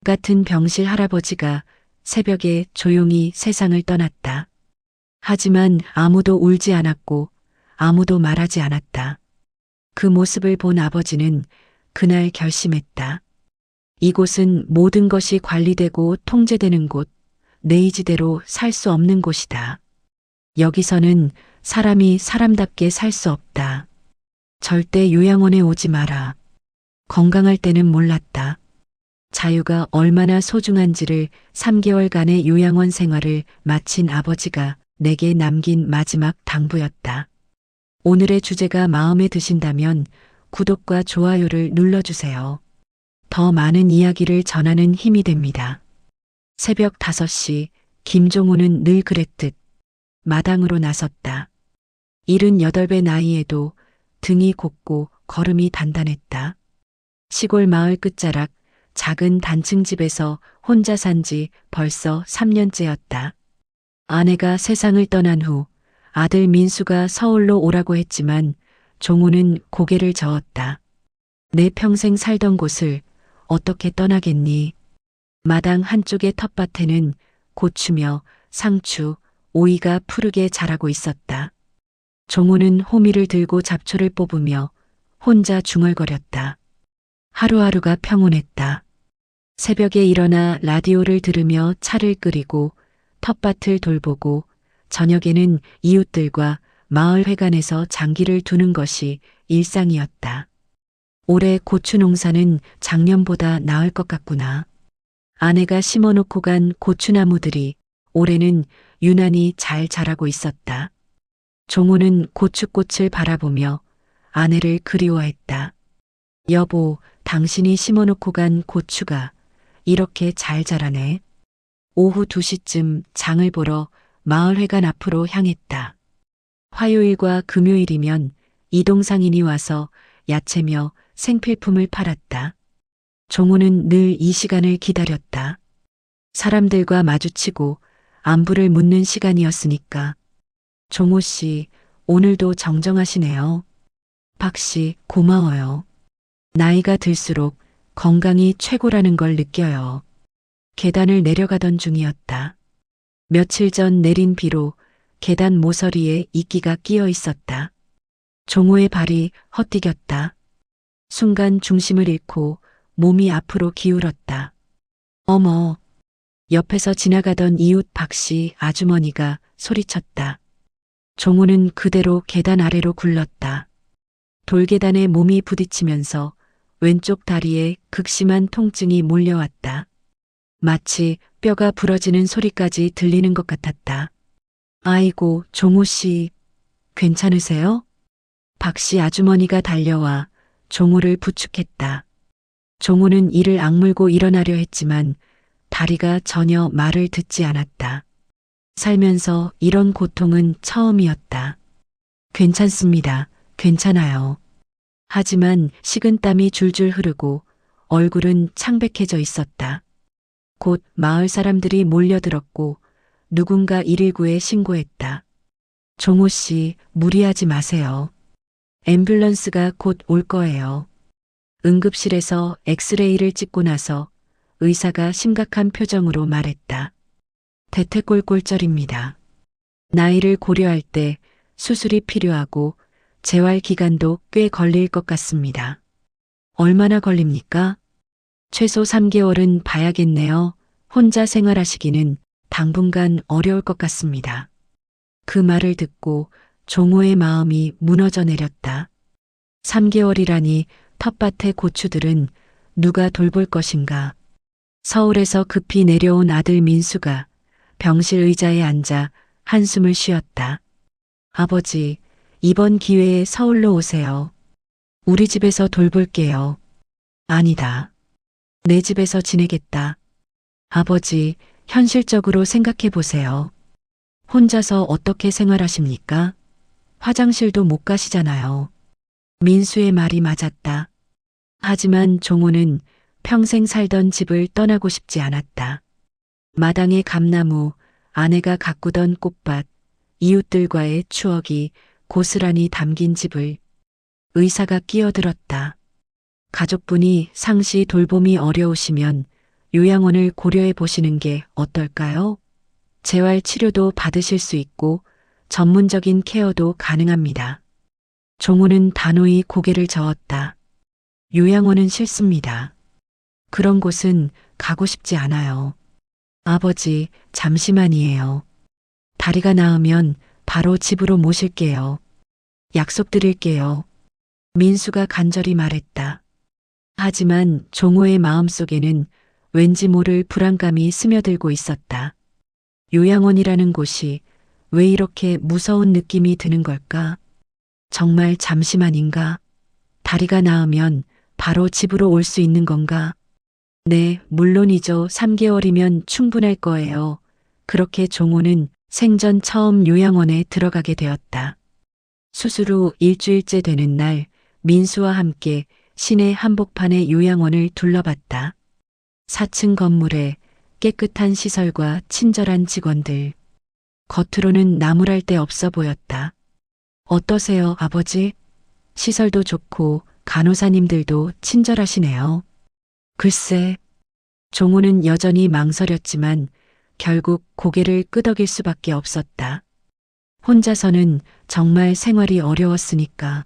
같은 병실 할아버지가 새벽에 조용히 세상을 떠났다. 하지만 아무도 울지 않았고 아무도 말하지 않았다. 그 모습을 본 아버지는 그날 결심했다. 이곳은 모든 것이 관리되고 통제되는 곳, 내 의지대로 살 수 없는 곳이다. 여기서는 사람이 사람답게 살 수 없다. 절대 요양원에 오지 마라. 건강할 때는 몰랐다. 자유가 얼마나 소중한지를 3개월간의 요양원 생활을 마친 아버지가 내게 남긴 마지막 당부였다. 오늘의 주제가 마음에 드신다면 구독과 좋아요를 눌러주세요. 더 많은 이야기를 전하는 힘이 됩니다. 새벽 5시 김종우는 늘 그랬듯 마당으로 나섰다. 78배 나이에도 등이 곱고 걸음이 단단했다. 시골 마을 끝자락 작은 단층 집에서 혼자 산 지 벌써 3년째였다. 아내가 세상을 떠난 후 아들 민수가 서울로 오라고 했지만 종우는 고개를 저었다. 내 평생 살던 곳을 어떻게 떠나겠니? 마당 한쪽의 텃밭에는 고추며 상추, 오이가 푸르게 자라고 있었다. 종우는 호미를 들고 잡초를 뽑으며 혼자 중얼거렸다. 하루하루가 평온했다. 새벽에 일어나 라디오를 들으며 차를 끓이고 텃밭을 돌보고 저녁에는 이웃들과 마을회관에서 장기를 두는 것이 일상이었다. 올해 고추 농사는 작년보다 나을 것 같구나. 아내가 심어놓고 간 고추나무들이 올해는 유난히 잘 자라고 있었다. 종우는 고추꽃을 바라보며 아내를 그리워했다. 여보, 당신이 심어놓고 간 고추가 이렇게 잘 자라네. 오후 2시쯤 장을 보러 마을회관 앞으로 향했다. 화요일과 금요일이면 이동상인이 와서 야채며 생필품을 팔았다. 종우는 늘 이 시간을 기다렸다. 사람들과 마주치고 안부를 묻는 시간이었으니까. 종우 씨, 오늘도 정정하시네요. 박 씨, 고마워요. 나이가 들수록 건강이 최고라는 걸 느껴요. 계단을 내려가던 중이었다. 며칠 전 내린 비로 계단 모서리에 이끼가 끼어 있었다. 종우의 발이 헛디겼다. 순간 중심을 잃고 몸이 앞으로 기울었다. 어머, 옆에서 지나가던 이웃 박씨 아주머니가 소리쳤다. 종우는 그대로 계단 아래로 굴렀다. 돌계단에 몸이 부딪히면서 왼쪽 다리에 극심한 통증이 몰려왔다. 마치 뼈가 부러지는 소리까지 들리는 것 같았다. 아이고, 종우 씨, 괜찮으세요? 박씨 아주머니가 달려와 종우를 부축했다. 종우는 이를 악물고 일어나려 했지만 다리가 전혀 말을 듣지 않았다. 살면서 이런 고통은 처음이었다. 괜찮습니다. 괜찮아요. 하지만 식은땀이 줄줄 흐르고 얼굴은 창백해져 있었다. 곧 마을 사람들이 몰려들었고 누군가 119에 신고했다. 종우 씨, 무리하지 마세요. 앰뷸런스가 곧 올 거예요. 응급실에서 엑스레이를 찍고 나서 의사가 심각한 표정으로 말했다. 대퇴골골절입니다. 나이를 고려할 때 수술이 필요하고 재활 기간도 꽤 걸릴 것 같습니다. 얼마나 걸립니까? 최소 3개월은 봐야겠네요. 혼자 생활하시기는 당분간 어려울 것 같습니다. 그 말을 듣고 종우의 마음이 무너져 내렸다. 3개월이라니 텃밭의 고추들은 누가 돌볼 것인가. 서울에서 급히 내려온 아들 민수가 병실 의자에 앉아 한숨을 쉬었다. 아버지, 이번 기회에 서울로 오세요. 우리 집에서 돌볼게요. 아니다. 내 집에서 지내겠다. 아버지, 현실적으로 생각해 보세요. 혼자서 어떻게 생활하십니까? 화장실도 못 가시잖아요. 민수의 말이 맞았다. 하지만 종우는 평생 살던 집을 떠나고 싶지 않았다. 마당의 감나무, 아내가 가꾸던 꽃밭, 이웃들과의 추억이 고스란히 담긴 집을 의사가 끼어들었다. 가족분이 상시 돌봄이 어려우시면 요양원을 고려해 보시는 게 어떨까요? 재활 치료도 받으실 수 있고 전문적인 케어도 가능합니다. 종우는 단호히 고개를 저었다. 요양원은 싫습니다. 그런 곳은 가고 싶지 않아요. 아버지, 잠시만이에요. 다리가 나으면 바로 집으로 모실게요. 약속드릴게요. 민수가 간절히 말했다. 하지만 종호의 마음속에는 왠지 모를 불안감이 스며들고 있었다. 요양원이라는 곳이 왜 이렇게 무서운 느낌이 드는 걸까? 정말 잠시만인가? 다리가 나으면 바로 집으로 올 수 있는 건가? 네, 물론이죠. 3개월이면 충분할 거예요. 그렇게 종호는 생전 처음 요양원에 들어가게 되었다. 수술 후 일주일째 되는 날, 민수와 함께 시내 한복판의 요양원을 둘러봤다. 4층 건물에 깨끗한 시설과 친절한 직원들. 겉으로는 나무랄 데 없어 보였다. 어떠세요, 아버지? 시설도 좋고 간호사님들도 친절하시네요. 글쎄, 종우는 여전히 망설였지만 결국 고개를 끄덕일 수밖에 없었다. 혼자서는 정말 생활이 어려웠으니까.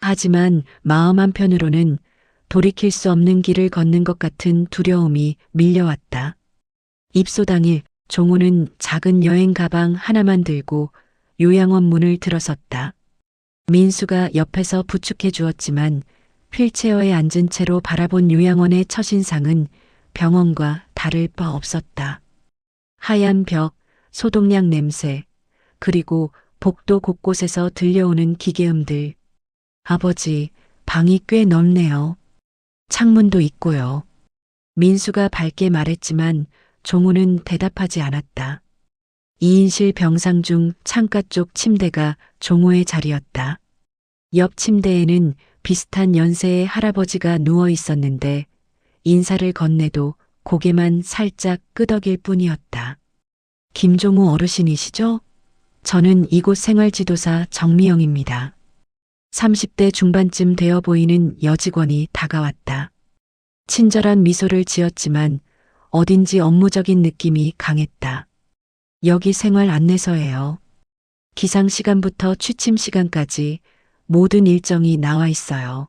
하지만 마음 한편으로는 돌이킬 수 없는 길을 걷는 것 같은 두려움이 밀려왔다. 입소 당일 종우는 작은 여행 가방 하나만 들고 요양원 문을 들어섰다. 민수가 옆에서 부축해 주었지만 휠체어에 앉은 채로 바라본 요양원의 첫인상은 병원과 다를 바 없었다. 하얀 벽, 소독약 냄새, 그리고 복도 곳곳에서 들려오는 기계음들. 아버지, 방이 꽤 넓네요. 창문도 있고요. 민수가 밝게 말했지만 종우는 대답하지 않았다. 2인실 병상 중 창가 쪽 침대가 종우의 자리였다. 옆 침대에는 비슷한 연세의 할아버지가 누워 있었는데 인사를 건네도 고개만 살짝 끄덕일 뿐이었다. 김종우 어르신이시죠? 저는 이곳 생활지도사 정미영입니다. 30대 중반쯤 되어 보이는 여직원이 다가왔다. 친절한 미소를 지었지만 어딘지 업무적인 느낌이 강했다. 여기 생활 안내서예요. 기상 시간부터 취침 시간까지 모든 일정이 나와 있어요.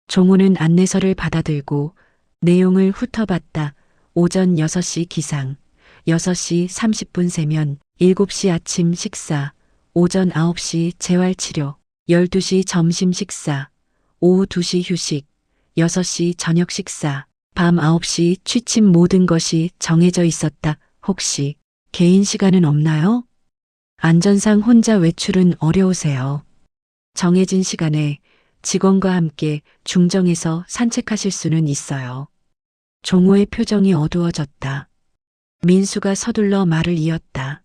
종우는 안내서를 받아들고 내용을 훑어봤다. 오전 6시 기상, 6시 30분 세면, 7시 아침 식사, 오전 9시 재활치료, 12시 점심 식사, 오후 2시 휴식, 6시 저녁 식사, 밤 9시 취침 모든 것이 정해져 있었다. 혹시 개인 시간은 없나요? 안전상 혼자 외출은 어려우세요. 정해진 시간에 직원과 함께 중정에서 산책하실 수는 있어요. 종호의 표정이 어두워졌다. 민수가 서둘러 말을 이었다.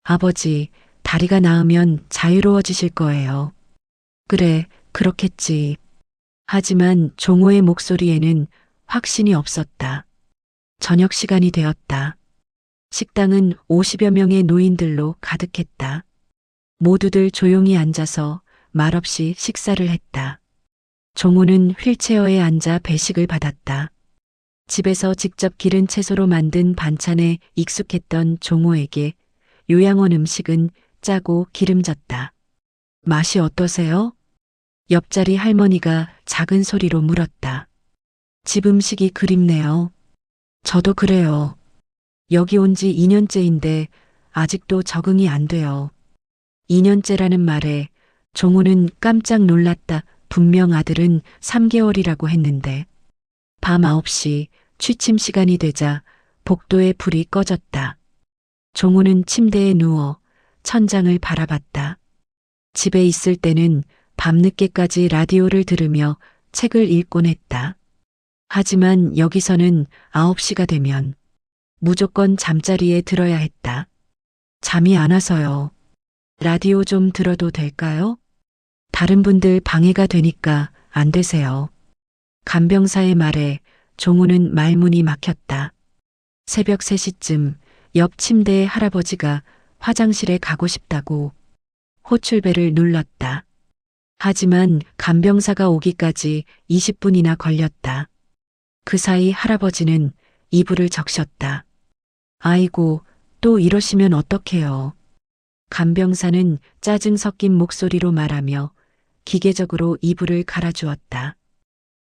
아버지, 다리가 나으면 자유로워지실 거예요. 그래, 그렇겠지. 하지만 종호의 목소리에는 확신이 없었다. 저녁 시간이 되었다. 식당은 50여 명의 노인들로 가득했다. 모두들 조용히 앉아서 말없이 식사를 했다. 종우는 휠체어에 앉아 배식을 받았다. 집에서 직접 기른 채소로 만든 반찬에 익숙했던 종호에게 요양원 음식은 짜고 기름졌다. 맛이 어떠세요? 옆자리 할머니가 작은 소리로 물었다. 집 음식이 그립네요. 저도 그래요. 여기 온 지 2년째인데 아직도 적응이 안 돼요. 2년째라는 말에 종우는 깜짝 놀랐다. 분명 아들은 3개월이라고 했는데. 밤 9시 취침 시간이 되자 복도에 불이 꺼졌다. 종우는 침대에 누워 천장을 바라봤다. 집에 있을 때는 밤늦게까지 라디오를 들으며 책을 읽곤 했다. 하지만 여기서는 9시가 되면 무조건 잠자리에 들어야 했다. 잠이 안 와서요. 라디오 좀 들어도 될까요? 다른 분들 방해가 되니까 안 되세요. 간병사의 말에 종우는 말문이 막혔다. 새벽 3시쯤 옆 침대의 할아버지가 화장실에 가고 싶다고 호출벨을 눌렀다. 하지만 간병사가 오기까지 20분이나 걸렸다. 그 사이 할아버지는 이불을 적셨다. 아이고, 또 이러시면 어떡해요. 간병사는 짜증 섞인 목소리로 말하며 기계적으로 이불을 갈아주었다.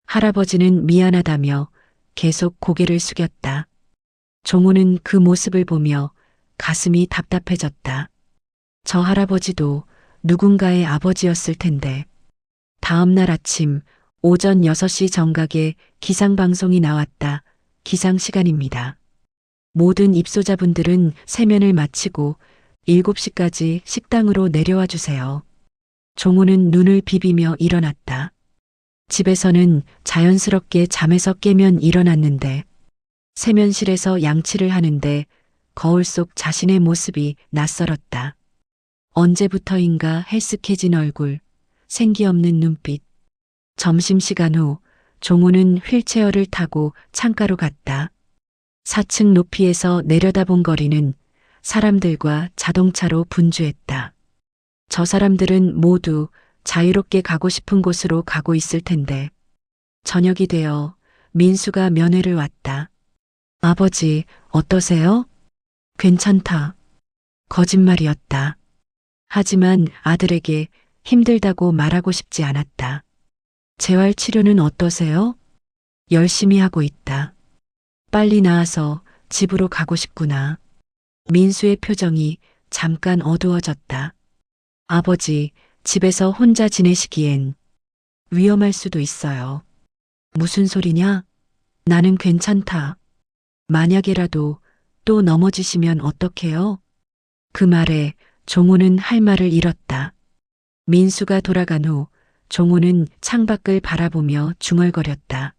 할아버지는 미안하다며 계속 고개를 숙였다. 종우는 그 모습을 보며 가슴이 답답해졌다. 저 할아버지도 누군가의 아버지였을 텐데. 다음 날 아침 오전 6시 정각에 기상방송이 나왔다. 기상시간입니다. 모든 입소자분들은 세면을 마치고 7시까지 식당으로 내려와 주세요. 종우는 눈을 비비며 일어났다. 집에서는 자연스럽게 잠에서 깨면 일어났는데 세면실에서 양치를 하는데 거울 속 자신의 모습이 낯설었다. 언제부터인가 헬쓱해진 얼굴, 생기 없는 눈빛. 점심시간 후 종우는 휠체어를 타고 창가로 갔다. 4층 높이에서 내려다본 거리는 사람들과 자동차로 분주했다. 저 사람들은 모두 자유롭게 가고 싶은 곳으로 가고 있을 텐데. 저녁이 되어 민수가 면회를 왔다. 아버지, 어떠세요? 괜찮다. 거짓말이었다. 하지만 아들에게 힘들다고 말하고 싶지 않았다. 재활 치료는 어떠세요? 열심히 하고 있다. 빨리 나아서 집으로 가고 싶구나. 민수의 표정이 잠깐 어두워졌다. 아버지, 집에서 혼자 지내시기엔 위험할 수도 있어요. 무슨 소리냐? 나는 괜찮다. 만약에라도 또 넘어지시면 어떡해요? 그 말에 종우는 할 말을 잃었다. 민수가 돌아간 후 종우는 창밖을 바라보며 중얼거렸다.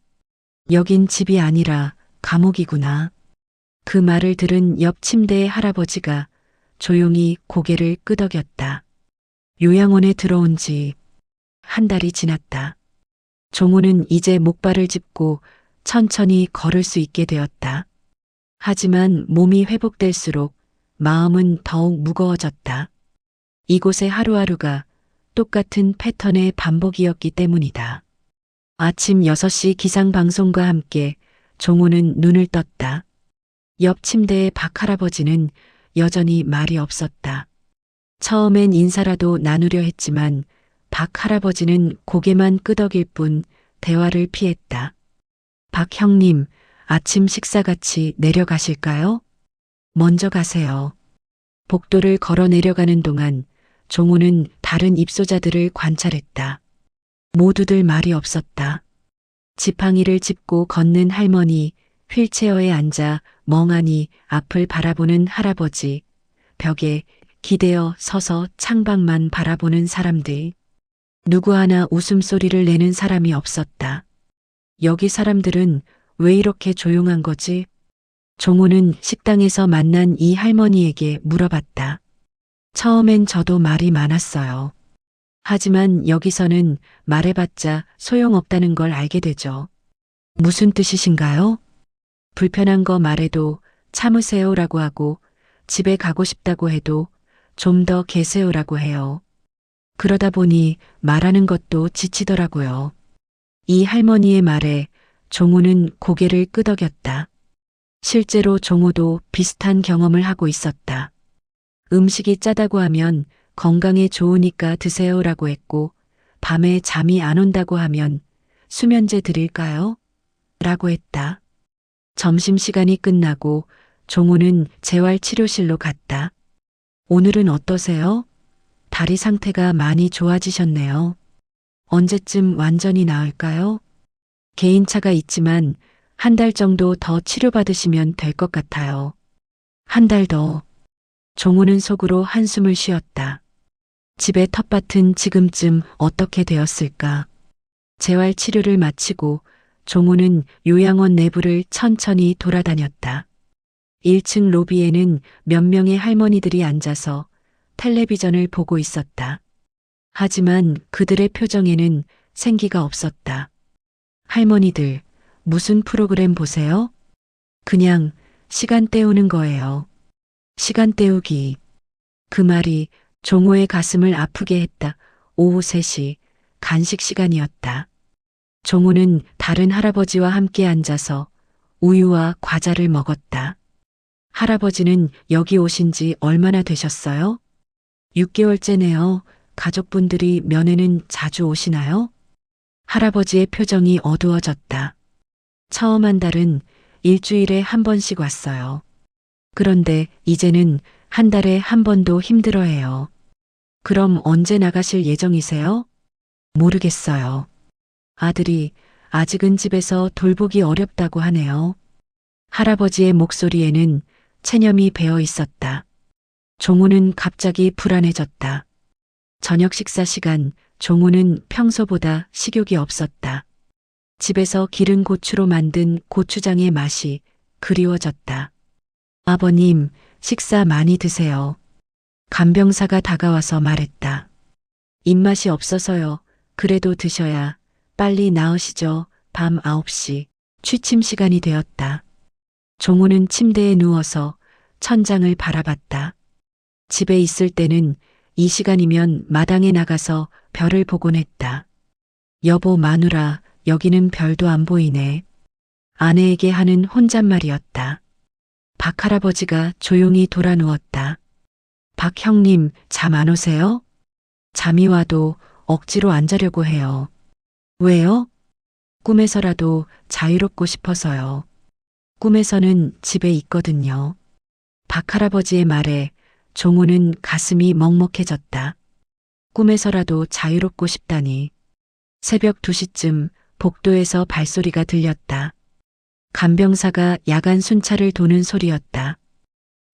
여긴 집이 아니라 감옥이구나. 그 말을 들은 옆 침대의 할아버지가 조용히 고개를 끄덕였다. 요양원에 들어온 지 한 달이 지났다. 종우는 이제 목발을 짚고 천천히 걸을 수 있게 되었다. 하지만 몸이 회복될수록 마음은 더욱 무거워졌다. 이곳의 하루하루가 똑같은 패턴의 반복이었기 때문이다. 아침 6시 기상방송과 함께 종우는 눈을 떴다. 옆 침대의 박 할아버지는 여전히 말이 없었다. 처음엔 인사라도 나누려 했지만 박 할아버지는 고개만 끄덕일 뿐 대화를 피했다. 박 형님, 아침 식사 같이 내려가실까요? 먼저 가세요. 복도를 걸어 내려가는 동안 종우는 다른 입소자들을 관찰했다. 모두들 말이 없었다. 지팡이를 짚고 걷는 할머니, 휠체어에 앉아 멍하니 앞을 바라보는 할아버지, 벽에 기대어 서서 창밖만 바라보는 사람들. 누구 하나 웃음소리를 내는 사람이 없었다. 여기 사람들은 왜 이렇게 조용한 거지? 종우는 식당에서 만난 이 할머니에게 물어봤다. 처음엔 저도 말이 많았어요. 하지만 여기서는 말해봤자 소용없다는 걸 알게 되죠. 무슨 뜻이신가요? 불편한 거 말해도 참으세요라고 하고 집에 가고 싶다고 해도 좀 더 계세요라고 해요. 그러다 보니 말하는 것도 지치더라고요. 이 할머니의 말에 종우는 고개를 끄덕였다. 실제로 종우도 비슷한 경험을 하고 있었다. 음식이 짜다고 하면 건강에 좋으니까 드세요라고 했고 밤에 잠이 안 온다고 하면 수면제 드릴까요? 라고 했다. 점심시간이 끝나고 종우는 재활치료실로 갔다. 오늘은 어떠세요? 다리 상태가 많이 좋아지셨네요. 언제쯤 완전히 나을까요? 개인차가 있지만 한 달 정도 더 치료받으시면 될 것 같아요. 한 달 더. 종우는 속으로 한숨을 쉬었다. 집의 텃밭은 지금쯤 어떻게 되었을까? 재활 치료를 마치고 종우는 요양원 내부를 천천히 돌아다녔다. 1층 로비에는 몇 명의 할머니들이 앉아서 텔레비전을 보고 있었다. 하지만 그들의 표정에는 생기가 없었다. 할머니들, 무슨 프로그램 보세요? 그냥 시간 때우는 거예요. 시간 때우기. 그 말이 종호의 가슴을 아프게 했다. 오후 3시, 간식 시간이었다. 종호는 다른 할아버지와 함께 앉아서 우유와 과자를 먹었다. 할아버지는 여기 오신 지 얼마나 되셨어요? 6개월째네요. 가족분들이 면회는 자주 오시나요? 할아버지의 표정이 어두워졌다. 처음 한 달은 일주일에 한 번씩 왔어요. 그런데 이제는 한 달에 한 번도 힘들어해요. 그럼 언제 나가실 예정이세요? 모르겠어요. 아들이 아직은 집에서 돌보기 어렵다고 하네요. 할아버지의 목소리에는 체념이 배어 있었다. 종우는 갑자기 불안해졌다. 저녁 식사 시간, 종우는 평소보다 식욕이 없었다. 집에서 기른 고추로 만든 고추장의 맛이 그리워졌다. 아버님, 식사 많이 드세요. 간병사가 다가와서 말했다. 입맛이 없어서요. 그래도 드셔야 빨리 나으시죠. 밤 9시. 취침 시간이 되었다. 종우는 침대에 누워서 천장을 바라봤다. 집에 있을 때는 이 시간이면 마당에 나가서 별을 보곤 했다. 여보 마누라, 여기는 별도 안 보이네. 아내에게 하는 혼잣말이었다. 박 할아버지가 조용히 돌아 누웠다. 박 형님, 잠 안 오세요? 잠이 와도 억지로 안 자려고 해요. 왜요? 꿈에서라도 자유롭고 싶어서요. 꿈에서는 집에 있거든요. 박 할아버지의 말에 종우는 가슴이 먹먹해졌다. 꿈에서라도 자유롭고 싶다니. 새벽 2시쯤 복도에서 발소리가 들렸다. 간병사가 야간 순찰을 도는 소리였다.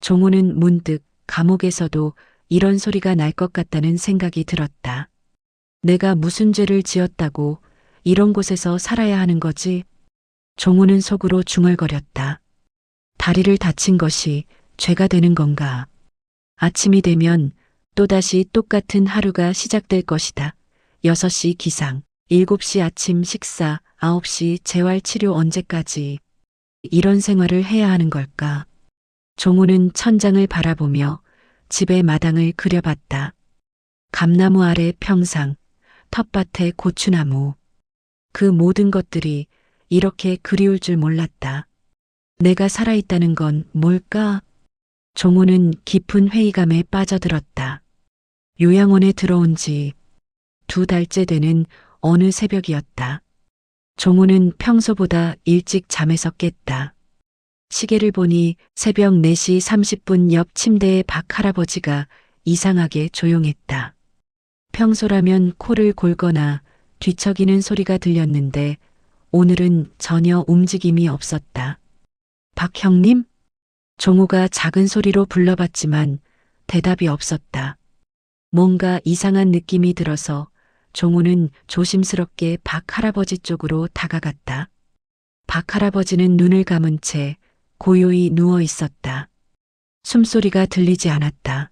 종우는 문득 감옥에서도 이런 소리가 날 것 같다는 생각이 들었다. 내가 무슨 죄를 지었다고 이런 곳에서 살아야 하는 거지? 종우는 속으로 중얼거렸다. 다리를 다친 것이 죄가 되는 건가? 아침이 되면 또다시 똑같은 하루가 시작될 것이다. 6시 기상, 7시 아침 식사, 9시 재활치료 언제까지 이런 생활을 해야 하는 걸까? 종우는 천장을 바라보며 집의 마당을 그려봤다. 감나무 아래 평상, 텃밭에 고추나무. 그 모든 것들이 이렇게 그리울 줄 몰랐다. 내가 살아있다는 건 뭘까? 종우는 깊은 회의감에 빠져들었다. 요양원에 들어온 지 2달째 되는 어느 새벽이었다. 종우는 평소보다 일찍 잠에서 깼다. 시계를 보니 새벽 4시 30분 옆 침대의 박 할아버지가 이상하게 조용했다. 평소라면 코를 골거나 뒤척이는 소리가 들렸는데 오늘은 전혀 움직임이 없었다. 박 형님? 종우가 작은 소리로 불러봤지만 대답이 없었다. 뭔가 이상한 느낌이 들어서 종우는 조심스럽게 박 할아버지 쪽으로 다가갔다. 박 할아버지는 눈을 감은 채 고요히 누워 있었다. 숨소리가 들리지 않았다.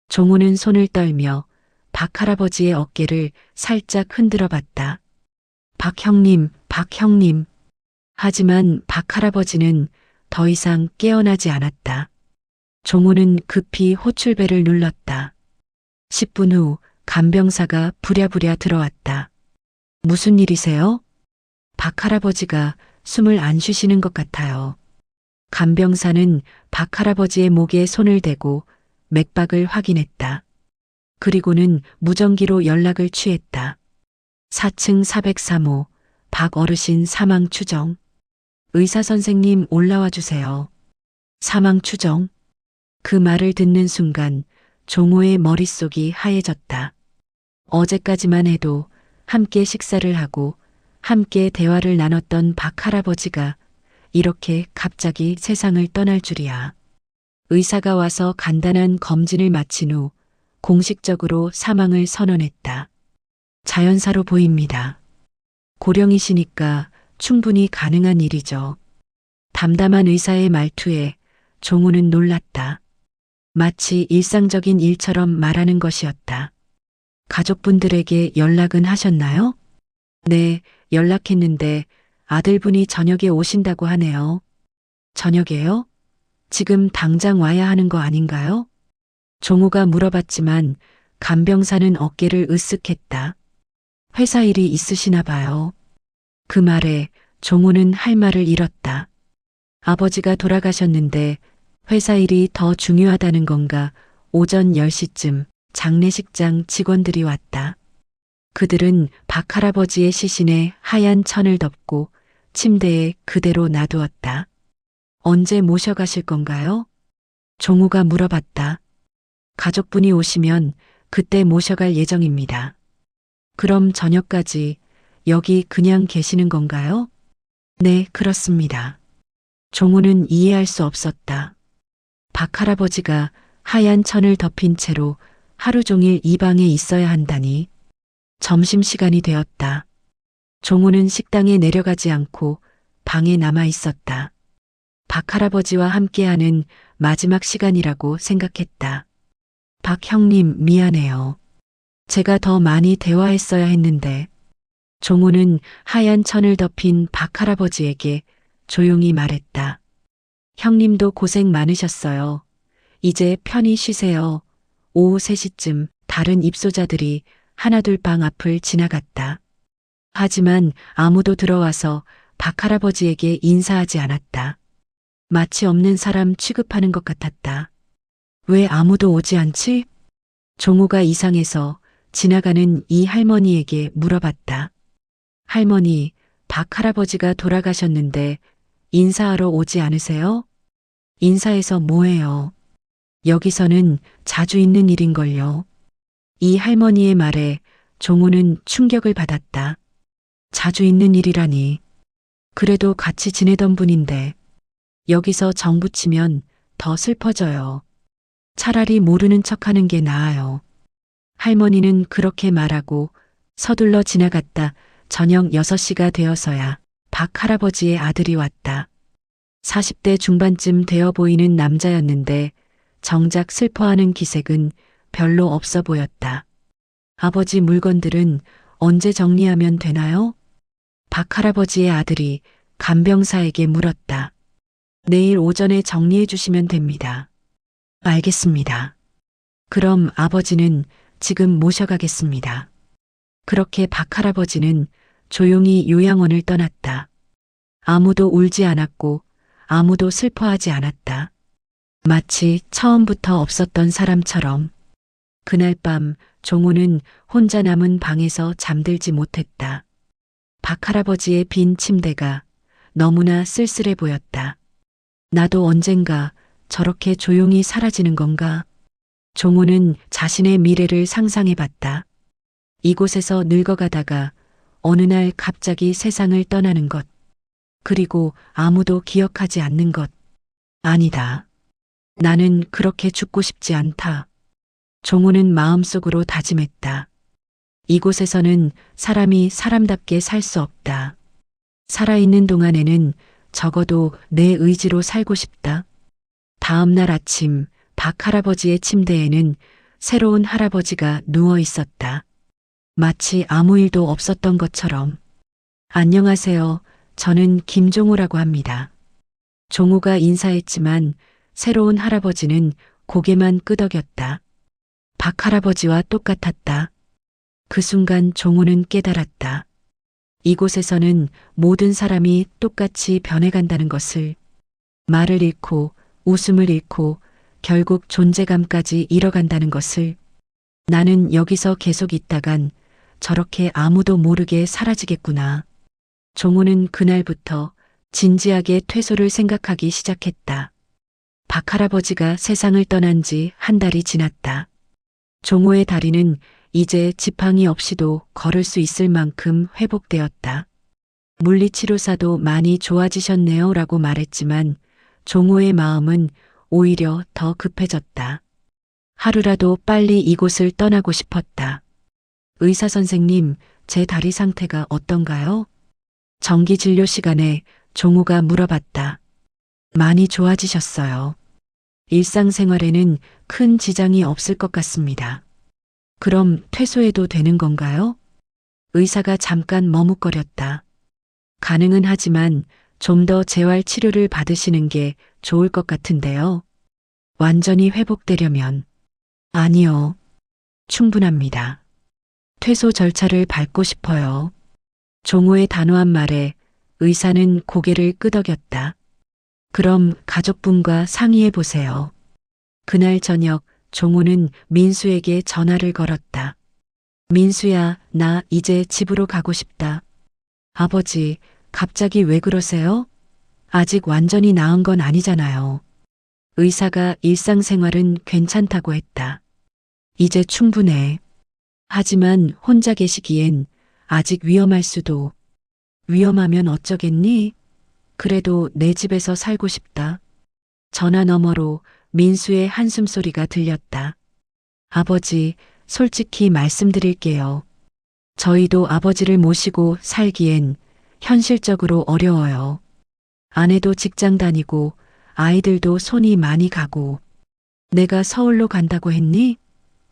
종우는 손을 떨며 박 할아버지의 어깨를 살짝 흔들어 봤다. 박 형님, 박 형님. 하지만 박 할아버지는 더 이상 깨어나지 않았다. 종우는 급히 호출벨을 눌렀다. 10분 후 간병사가 부랴부랴 들어왔다. 무슨 일이세요? 박 할아버지가 숨을 안 쉬시는 것 같아요. 간병사는 박 할아버지의 목에 손을 대고 맥박을 확인했다. 그리고는 무전기로 연락을 취했다. 4층 403호 박 어르신 사망 추정. 의사 선생님 올라와 주세요. 사망 추정. 그 말을 듣는 순간 종호의 머릿속이 하얘졌다. 어제까지만 해도 함께 식사를 하고 함께 대화를 나눴던 박 할아버지가 이렇게 갑자기 세상을 떠날 줄이야. 의사가 와서 간단한 검진을 마친 후 공식적으로 사망을 선언했다. 자연사로 보입니다. 고령이시니까 충분히 가능한 일이죠. 담담한 의사의 말투에 종우는 놀랐다. 마치 일상적인 일처럼 말하는 것이었다. 가족분들에게 연락은 하셨나요? 네, 연락했는데 아들분이 저녁에 오신다고 하네요. 저녁에요? 지금 당장 와야 하는 거 아닌가요? 종우가 물어봤지만 간병사는 어깨를 으쓱했다. 회사 일이 있으시나 봐요. 그 말에 종우는 할 말을 잃었다. 아버지가 돌아가셨는데 회사 일이 더 중요하다는 건가? 오전 10시쯤 장례식장 직원들이 왔다. 그들은 박 할아버지의 시신에 하얀 천을 덮고 침대에 그대로 놔두었다. 언제 모셔가실 건가요? 종우가 물어봤다. 가족분이 오시면 그때 모셔갈 예정입니다. 그럼 저녁까지 여기 그냥 계시는 건가요? 네, 그렇습니다. 종우는 이해할 수 없었다. 박 할아버지가 하얀 천을 덮인 채로 하루 종일 이 방에 있어야 한다니. 점심시간이 되었다. 종우는 식당에 내려가지 않고 방에 남아 있었다. 박 할아버지와 함께하는 마지막 시간이라고 생각했다. 박 형님, 미안해요. 제가 더 많이 대화했어야 했는데. 종우는 하얀 천을 덮인 박 할아버지에게 조용히 말했다. 형님도 고생 많으셨어요. 이제 편히 쉬세요. 오후 3시쯤 다른 입소자들이 하나둘 방 앞을 지나갔다. 하지만 아무도 들어와서 박 할아버지에게 인사하지 않았다. 마치 없는 사람 취급하는 것 같았다. 왜 아무도 오지 않지? 종우가 이상해서 지나가는 이 할머니에게 물어봤다. 할머니, 박 할아버지가 돌아가셨는데 인사하러 오지 않으세요? 인사해서 뭐해요? 여기서는 자주 있는 일인걸요. 이 할머니의 말에 종우는 충격을 받았다. 자주 있는 일이라니. 그래도 같이 지내던 분인데 여기서 정 붙이면 더 슬퍼져요. 차라리 모르는 척하는 게 나아요. 할머니는 그렇게 말하고 서둘러 지나갔다. 저녁 6시가 되어서야 박 할아버지의 아들이 왔다. 40대 중반쯤 되어 보이는 남자였는데 정작 슬퍼하는 기색은 별로 없어 보였다. 아버지 물건들은 언제 정리하면 되나요? 박 할아버지의 아들이 간병사에게 물었다. 내일 오전에 정리해 주시면 됩니다. 알겠습니다. 그럼 아버지는 지금 모셔가겠습니다. 그렇게 박 할아버지는 조용히 요양원을 떠났다. 아무도 울지 않았고 아무도 슬퍼하지 않았다. 마치 처음부터 없었던 사람처럼. 그날 밤 종우는 혼자 남은 방에서 잠들지 못했다. 박 할아버지의 빈 침대가 너무나 쓸쓸해 보였다. 나도 언젠가 저렇게 조용히 사라지는 건가? 종우는 자신의 미래를 상상해 봤다. 이곳에서 늙어가다가 어느 날 갑자기 세상을 떠나는 것. 그리고 아무도 기억하지 않는 것. 아니다. 나는 그렇게 죽고 싶지 않다. 종우는 마음속으로 다짐했다. 이곳에서는 사람이 사람답게 살 수 없다. 살아있는 동안에는 적어도 내 의지로 살고 싶다. 다음 날 아침 박 할아버지의 침대에는 새로운 할아버지가 누워 있었다. 마치 아무 일도 없었던 것처럼. 안녕하세요. 저는 김종우라고 합니다. 종우가 인사했지만 새로운 할아버지는 고개만 끄덕였다. 박 할아버지와 똑같았다. 그 순간 종우는 깨달았다. 이곳에서는 모든 사람이 똑같이 변해간다는 것을. 말을 잃고 웃음을 잃고 결국 존재감까지 잃어간다는 것을. 나는 여기서 계속 있다간 저렇게 아무도 모르게 사라지겠구나. 종우는 그날부터 진지하게 퇴소를 생각하기 시작했다. 박 할아버지가 세상을 떠난 지 한 달이 지났다. 종우의 다리는 이제 지팡이 없이도 걸을 수 있을 만큼 회복되었다. 물리치료사도 많이 좋아지셨네요 라고 말했지만 종우의 마음은 오히려 더 급해졌다. 하루라도 빨리 이곳을 떠나고 싶었다. 의사 선생님, 제 다리 상태가 어떤가요? 정기 진료 시간에 종우가 물어봤다. 많이 좋아지셨어요. 일상생활에는 큰 지장이 없을 것 같습니다. 그럼 퇴소해도 되는 건가요? 의사가 잠깐 머뭇거렸다. 가능은 하지만 좀 더 재활 치료를 받으시는 게 좋을 것 같은데요. 완전히 회복되려면. 아니요. 충분합니다. 퇴소 절차를 밟고 싶어요. 종우의 단호한 말에 의사는 고개를 끄덕였다. 그럼 가족분과 상의해 보세요. 그날 저녁 종호는 민수에게 전화를 걸었다. 민수야, 나 이제 집으로 가고 싶다. 아버지, 갑자기 왜 그러세요? 아직 완전히 나은 건 아니잖아요. 의사가 일상생활은 괜찮다고 했다. 이제 충분해. 하지만 혼자 계시기엔 아직 위험할 수도. 위험하면 어쩌겠니? 그래도 내 집에서 살고 싶다. 전화 너머로 민수의 한숨소리가 들렸다. 아버지, 솔직히 말씀드릴게요. 저희도 아버지를 모시고 살기엔 현실적으로 어려워요. 아내도 직장 다니고 아이들도 손이 많이 가고. 내가 서울로 간다고 했니?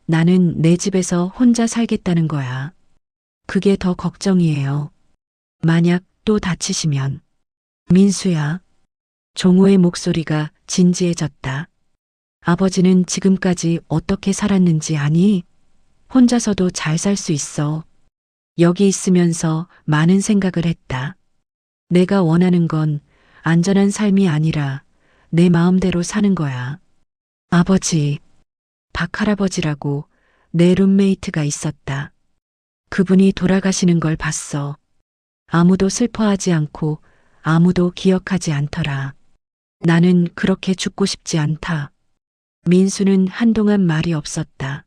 나는 내 집에서 혼자 살겠다는 거야. 그게 더 걱정이에요. 만약 또 다치시면. 민수야. 종호의 목소리가 진지해졌다. 아버지는 지금까지 어떻게 살았는지 아니? 혼자서도 잘 살 수 있어. 여기 있으면서 많은 생각을 했다. 내가 원하는 건 안전한 삶이 아니라 내 마음대로 사는 거야. 아버지, 박할아버지라고 내 룸메이트가 있었다. 그분이 돌아가시는 걸 봤어. 아무도 슬퍼하지 않고 아무도 기억하지 않더라. 나는 그렇게 죽고 싶지 않다. 민수는 한동안 말이 없었다.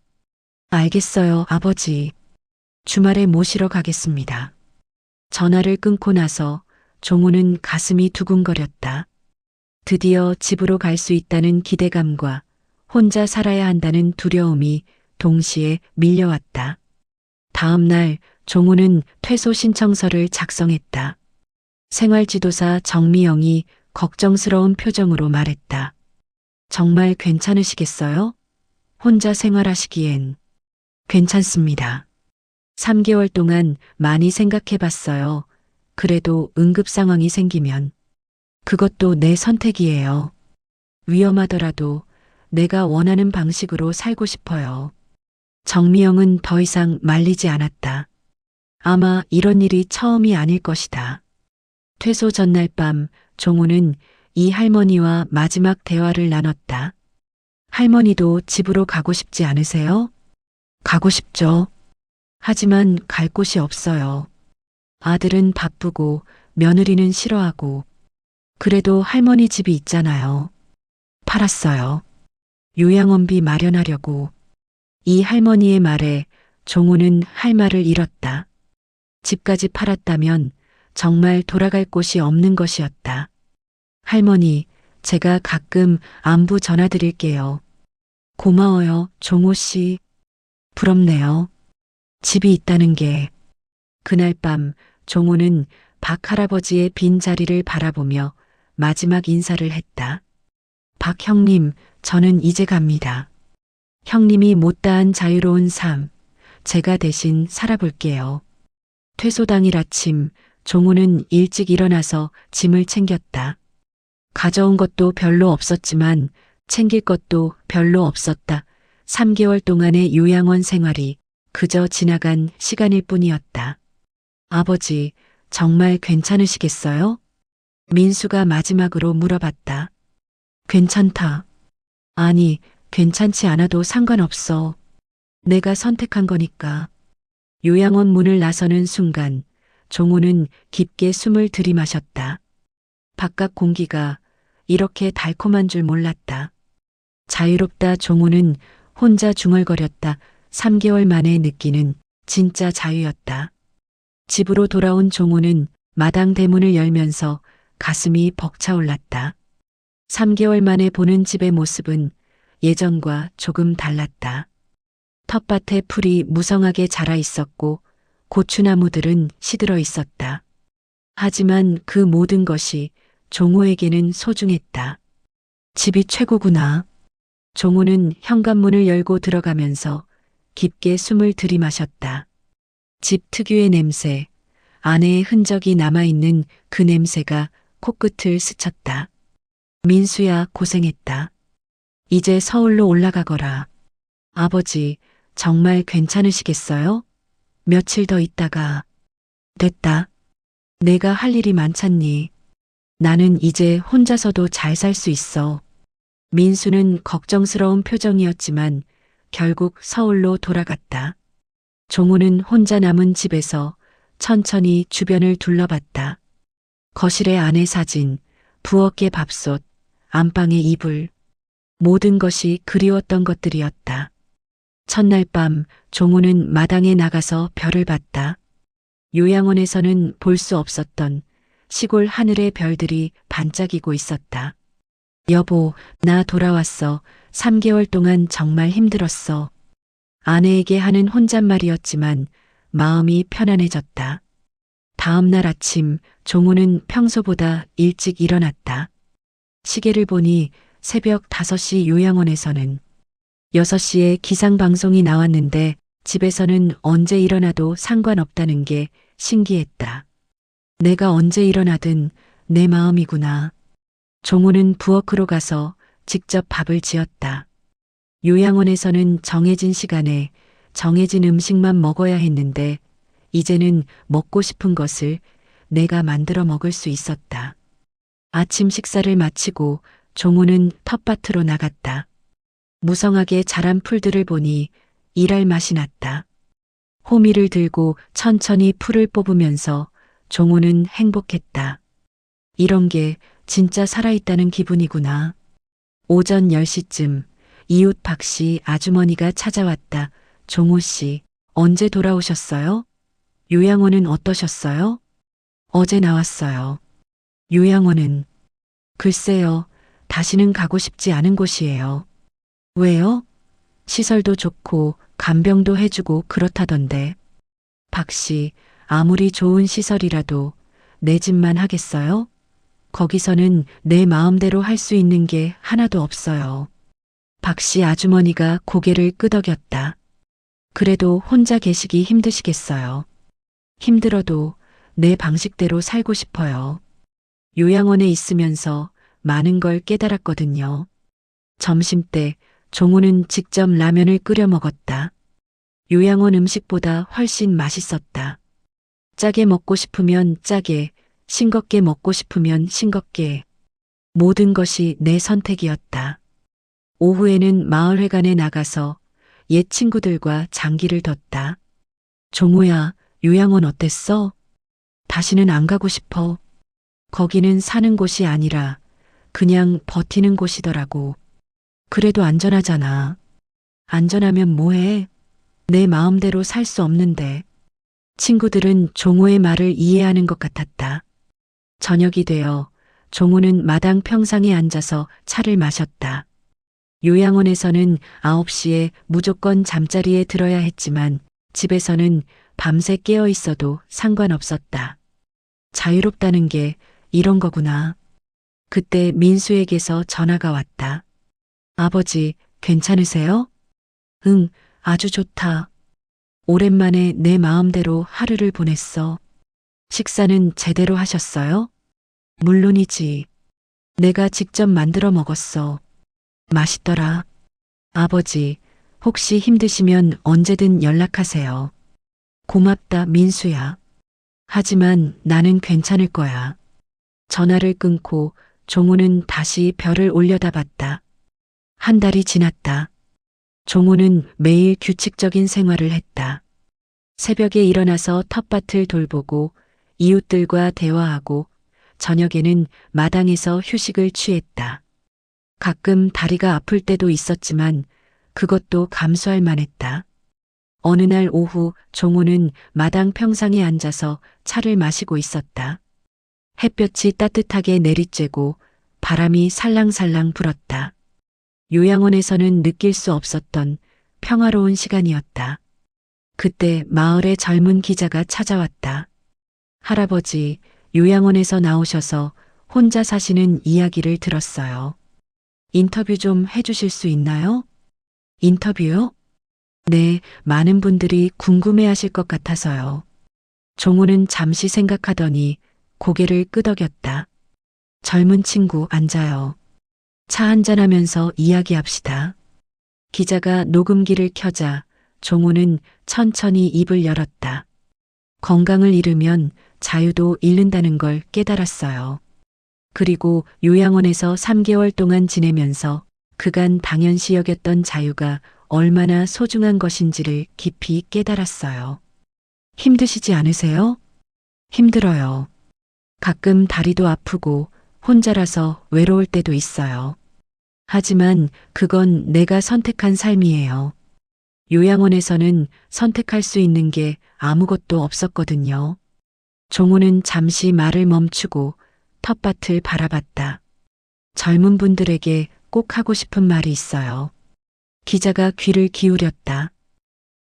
알겠어요, 아버지. 주말에 모시러 가겠습니다. 전화를 끊고 나서 종우는 가슴이 두근거렸다. 드디어 집으로 갈 수 있다는 기대감과 혼자 살아야 한다는 두려움이 동시에 밀려왔다. 다음 날 종우는 퇴소 신청서를 작성했다. 생활지도사 정미영이 걱정스러운 표정으로 말했다. 정말 괜찮으시겠어요? 혼자 생활하시기엔. 괜찮습니다. 3개월 동안 많이 생각해 봤어요. 그래도 응급 상황이 생기면. 그것도 내 선택이에요. 위험하더라도 내가 원하는 방식으로 살고 싶어요. 정미영은 더 이상 말리지 않았다. 아마 이런 일이 처음이 아닐 것이다. 퇴소 전날 밤 종우는 이 할머니와 마지막 대화를 나눴다. 할머니도 집으로 가고 싶지 않으세요? 가고 싶죠. 하지만 갈 곳이 없어요. 아들은 바쁘고 며느리는 싫어하고. 그래도 할머니 집이 있잖아요. 팔았어요. 요양원비 마련하려고. 이 할머니의 말에 종우는 할 말을 잃었다. 집까지 팔았다면 정말 돌아갈 곳이 없는 것이었다. 할머니, 제가 가끔 안부 전화드릴게요. 고마워요, 종호 씨. 부럽네요. 집이 있다는 게. 그날 밤 종호는 박 할아버지의 빈 자리를 바라보며 마지막 인사를 했다. 박 형님, 저는 이제 갑니다. 형님이 못다한 자유로운 삶, 제가 대신 살아볼게요. 퇴소 당일 아침, 종우는 일찍 일어나서 짐을 챙겼다. 가져온 것도 별로 없었지만 챙길 것도 별로 없었다. 3개월 동안의 요양원 생활이 그저 지나간 시간일 뿐이었다. 아버지, 정말 괜찮으시겠어요? 민수가 마지막으로 물어봤다. 괜찮다. 아니, 괜찮지 않아도 상관없어. 내가 선택한 거니까. 요양원 문을 나서는 순간 종우는 깊게 숨을 들이마셨다. 바깥 공기가 이렇게 달콤한 줄 몰랐다. 자유롭다. 종우는 혼자 중얼거렸다. 3개월 만에 느끼는 진짜 자유였다. 집으로 돌아온 종우는 마당 대문을 열면서 가슴이 벅차올랐다. 3개월 만에 보는 집의 모습은 예전과 조금 달랐다. 텃밭에 풀이 무성하게 자라 있었고 고추나무들은 시들어 있었다. 하지만 그 모든 것이 종호에게는 소중했다. 집이 최고구나. 종호는 현관문을 열고 들어가면서 깊게 숨을 들이마셨다. 집 특유의 냄새, 아내의 흔적이 남아있는 그 냄새가 코끝을 스쳤다. 민수야, 고생했다. 이제 서울로 올라가거라. 아버지, 정말 괜찮으시겠어요? 며칠 더 있다가. 됐다. 내가 할 일이 많잖니. 나는 이제 혼자서도 잘 살 수 있어. 민수는 걱정스러운 표정이었지만 결국 서울로 돌아갔다. 종우는 혼자 남은 집에서 천천히 주변을 둘러봤다. 거실의 아내 사진, 부엌의 밥솥, 안방의 이불, 모든 것이 그리웠던 것들이었다. 첫날 밤 종우는 마당에 나가서 별을 봤다. 요양원에서는 볼 수 없었던 시골 하늘의 별들이 반짝이고 있었다. 여보, 나 돌아왔어. 3개월 동안 정말 힘들었어. 아내에게 하는 혼잣말이었지만 마음이 편안해졌다. 다음 날 아침 종우는 평소보다 일찍 일어났다. 시계를 보니 새벽 5시 요양원에서는 6시에 기상방송이 나왔는데 집에서는 언제 일어나도 상관없다는 게 신기했다. 내가 언제 일어나든 내 마음이구나. 종우는 부엌으로 가서 직접 밥을 지었다. 요양원에서는 정해진 시간에 정해진 음식만 먹어야 했는데 이제는 먹고 싶은 것을 내가 만들어 먹을 수 있었다. 아침 식사를 마치고 종우는 텃밭으로 나갔다. 무성하게 자란 풀들을 보니 일할 맛이 났다. 호미를 들고 천천히 풀을 뽑으면서 종우는 행복했다. 이런 게 진짜 살아있다는 기분이구나. 오전 10시쯤 이웃 박씨 아주머니가 찾아왔다. 종우 씨, 언제 돌아오셨어요? 요양원은 어떠셨어요? 어제 나왔어요. 요양원은? 글쎄요, 다시는 가고 싶지 않은 곳이에요. 왜요? 시설도 좋고 간병도 해주고 그렇다던데. 박씨, 아무리 좋은 시설이라도 내 집만 하겠어요? 거기서는 내 마음대로 할 수 있는 게 하나도 없어요. 박씨 아주머니가 고개를 끄덕였다. 그래도 혼자 계시기 힘드시겠어요. 힘들어도 내 방식대로 살고 싶어요. 요양원에 있으면서 많은 걸 깨달았거든요. 점심때 종우는 직접 라면을 끓여 먹었다. 요양원 음식보다 훨씬 맛있었다. 짜게 먹고 싶으면 짜게, 싱겁게 먹고 싶으면 싱겁게. 모든 것이 내 선택이었다. 오후에는 마을회관에 나가서 옛 친구들과 장기를 뒀다. 종우야, 요양원 어땠어? 다시는 안 가고 싶어. 거기는 사는 곳이 아니라 그냥 버티는 곳이더라고. 그래도 안전하잖아. 안전하면 뭐해? 내 마음대로 살 수 없는데. 친구들은 종우의 말을 이해하는 것 같았다. 저녁이 되어 종우는 마당 평상에 앉아서 차를 마셨다. 요양원에서는 9시에 무조건 잠자리에 들어야 했지만 집에서는 밤새 깨어 있어도 상관없었다. 자유롭다는 게 이런 거구나. 그때 민수에게서 전화가 왔다. 아버지, 괜찮으세요? 응, 아주 좋다. 오랜만에 내 마음대로 하루를 보냈어. 식사는 제대로 하셨어요? 물론이지. 내가 직접 만들어 먹었어. 맛있더라. 아버지, 혹시 힘드시면 언제든 연락하세요. 고맙다, 민수야. 하지만 나는 괜찮을 거야. 전화를 끊고 종우는 다시 별을 올려다봤다. 한 달이 지났다. 종우는 매일 규칙적인 생활을 했다. 새벽에 일어나서 텃밭을 돌보고 이웃들과 대화하고 저녁에는 마당에서 휴식을 취했다. 가끔 다리가 아플 때도 있었지만 그것도 감수할 만했다. 어느 날 오후 종우는 마당 평상에 앉아서 차를 마시고 있었다. 햇볕이 따뜻하게 내리쬐고 바람이 살랑살랑 불었다. 요양원에서는 느낄 수 없었던 평화로운 시간이었다. 그때 마을의 젊은 기자가 찾아왔다. 할아버지, 요양원에서 나오셔서 혼자 사시는 이야기를 들었어요. 인터뷰 좀 해주실 수 있나요? 인터뷰요? 네, 많은 분들이 궁금해하실 것 같아서요. 종우는 잠시 생각하더니 고개를 끄덕였다. 젊은 친구 앉아요. 차 한잔하면서 이야기합시다. 기자가 녹음기를 켜자 종우는 천천히 입을 열었다. 건강을 잃으면 자유도 잃는다는 걸 깨달았어요. 그리고 요양원에서 3개월 동안 지내면서 그간 당연시 여겼던 자유가 얼마나 소중한 것인지를 깊이 깨달았어요. 힘드시지 않으세요? 힘들어요. 가끔 다리도 아프고 혼자라서 외로울 때도 있어요. 하지만 그건 내가 선택한 삶이에요. 요양원에서는 선택할 수 있는 게 아무것도 없었거든요. 종우는 잠시 말을 멈추고 텃밭을 바라봤다. 젊은 분들에게 꼭 하고 싶은 말이 있어요. 기자가 귀를 기울였다.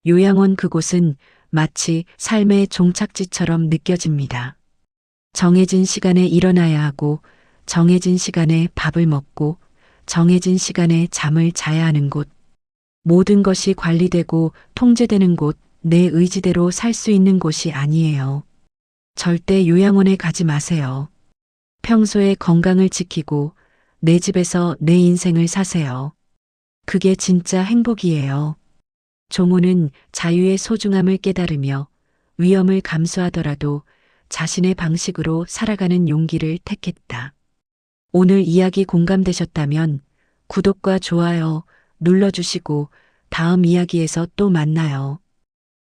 요양원 그곳은 마치 삶의 종착지처럼 느껴집니다. 정해진 시간에 일어나야 하고, 정해진 시간에 밥을 먹고, 정해진 시간에 잠을 자야 하는 곳. 모든 것이 관리되고 통제되는 곳, 내 의지대로 살 수 있는 곳이 아니에요. 절대 요양원에 가지 마세요. 평소에 건강을 지키고 내 집에서 내 인생을 사세요. 그게 진짜 행복이에요. 종우는 자유의 소중함을 깨달으며 위험을 감수하더라도 자신의 방식으로 살아가는 용기를 택했다. 오늘 이야기 공감되셨다면 구독과 좋아요 눌러주시고 다음 이야기에서 또 만나요.